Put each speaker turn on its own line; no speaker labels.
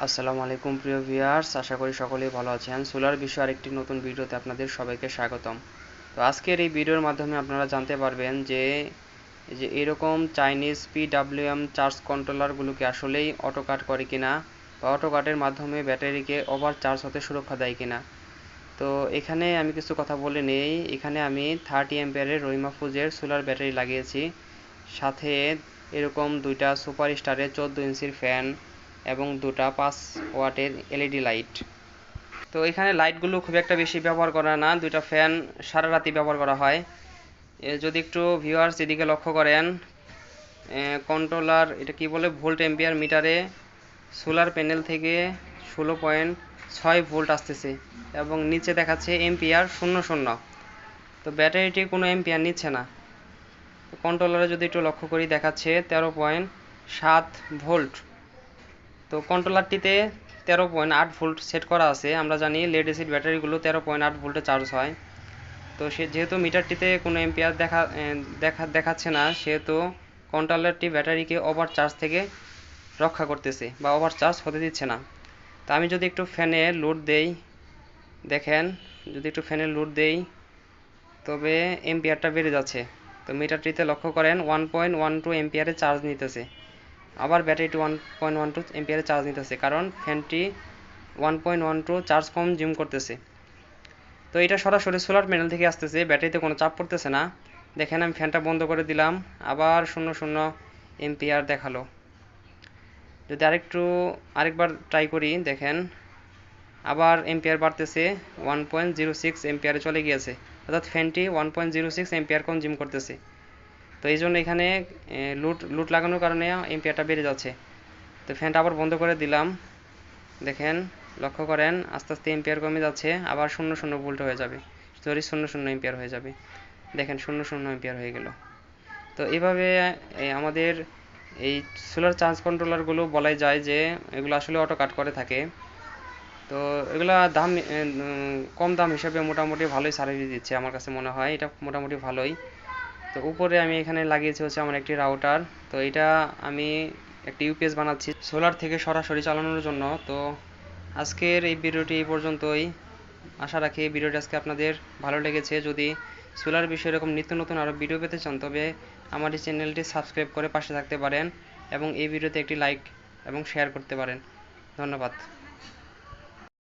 আসসালামু আলাইকুম প্রিয় ভিউয়ার্স, আশা করি সকলেই ভালো আছেন। সোলার বিষয়ে আরেকটি নতুন ভিডিওতে আপনাদের সবাইকে স্বাগতম। তো আজকের এই ভিডিওর মাধ্যমে আপনারা জানতে পারবেন যে এরকম চাইনিজ পিডব্লিউএম চার্জ কন্ট্রোলারগুলোকে আসলেই অটো কাট করে কিনা, বা অটো কাটের মাধ্যমে ব্যাটারিকে ওভার চার্জ হতে সুরক্ষা দেয় কিনা। তো এখানে আমি কিছু কথা বলে নেই। এখানে আমি 30 অ্যাম্পিয়ারের রহিমা ফুজের সোলার ব্যাটারি লাগিয়েছি, সাথে এরকম দুইটা সুপার স্টারের 14 ইঞ্চির ফ্যান এবং দুটা 5 ওয়াটের এলইডি লাইট। তো এখানে লাইটগুলো খুব একটা বেশি ব্যবহার করা না, দুইটা ফ্যান সারা রাতি ব্যবহার করা হয়। যদি একটু ভিউয়ার্স এদিকে লক্ষ্য করেন, কন্ট্রোলার এটা কি বলে, ভোল্ট এম্পিয়ার মিটারে সোলার প্যানেল থেকে 16.6 ভোল্ট আসতেছে এবং নিচে দেখাচ্ছে এম্পিয়ার 00। তো ব্যাটারিটি কোনো এম্পিয়ার নিচ্ছে না। তো কন্ট্রোলারে যদি একটু লক্ষ্য করি, দেখাচ্ছে 13.7 ভোল্ট। তো কন্ট্রোলারটিতে 13.8 ভোল্ট সেট করা আছে। আমরা জানি লেড অ্যাসিড ব্যাটারিগুলো 13.8 ভোল্টে চার্জ হয়। তো যেহেতু মিটারটিতে কোনো এম্পিয়ার দেখাচ্ছে না, সেহেতু কন্ট্রোলারটি ব্যাটারিকে ওভার চার্জ থেকে রক্ষা করতেছে বা ওভার চার্জ হতে দিচ্ছে না। তো আমি যদি একটু ফ্যানে লোড দেই, দেখেন যদি একটু ফ্যানে লোড দেই তবে এম্পিয়ারটা বেড়ে যাচ্ছে। তো মিটারটিতে লক্ষ্য করেন 1.12 এম্পিয়ারে চার্জ নিতেছে। আবার ব্যাটারিটি 1.12 এম্পিয়ারে চার্জ নিতেছে, কারণ ফ্যানটি 1.12 চার্জ কনজিউম করতেছে। তো এটা সরাসরি সোলার প্যানেল থেকে আসতেছে, ব্যাটারিতে কোনো চাপ পড়তেছে না। দেখেন আমি ফ্যানটা বন্ধ করে দিলাম, আবার 00 এম্পিয়ার দেখালো। যদি আরেকবার ট্রাই করি, দেখেন আবার এম্পিয়ার বাড়তেছে, 1.06 এম্পিয়ারে চলে গিয়েছে, অর্থাৎ ফ্যানটি 1.06 এম্পিয়ার কনজিউম করতেছে। তো এই জন্য এখানে লুট লাগানোর কারণে এম্পিয়ারটা বেড়ে যাচ্ছে। তো ফ্যানটা আবার বন্ধ করে দিলাম, দেখেন লক্ষ্য করেন আস্তে আস্তে এম্পিয়ার কমে যাচ্ছে, আবার 00 ভোল্ট হয়ে যাবে, সরি 00 এম্পিয়ার হয়ে যাবে। দেখেন 00 এম্পিয়ার হয়ে গেল। তো এইভাবে আমাদের এই সোলার চার্জ কন্ট্রোলারগুলো বলাই যায় যে এগুলো আসলে অটো কাট করে থাকে। তো এগুলা দাম কম দাম হিসেবে মোটামুটি ভালোই সার্ভিস দিচ্ছে, আমার কাছে মনে হয় এটা মোটামুটি ভালোই। তো উপরে আমি এখানে লাগিয়েছি হচ্ছে আমার একটি রাউটার। তো এটা আমি একটি ইউপিএস বানাচ্ছি সোলার থেকে সরাসরি চালানোর জন্য। তো আজকের এই ভিডিওটি এই পর্যন্তই। আশা রাখি এই ভিডিওটি আজকে আপনাদের ভালো লেগেছে। যদি সোলার বিষয়ে এরকম নিত্য নতুন আরও ভিডিও পেতে চান, তবে আমার এই চ্যানেলটি সাবস্ক্রাইব করে পাশে থাকতে পারেন এবং এই ভিডিওতে একটি লাইক এবং শেয়ার করতে পারেন। ধন্যবাদ।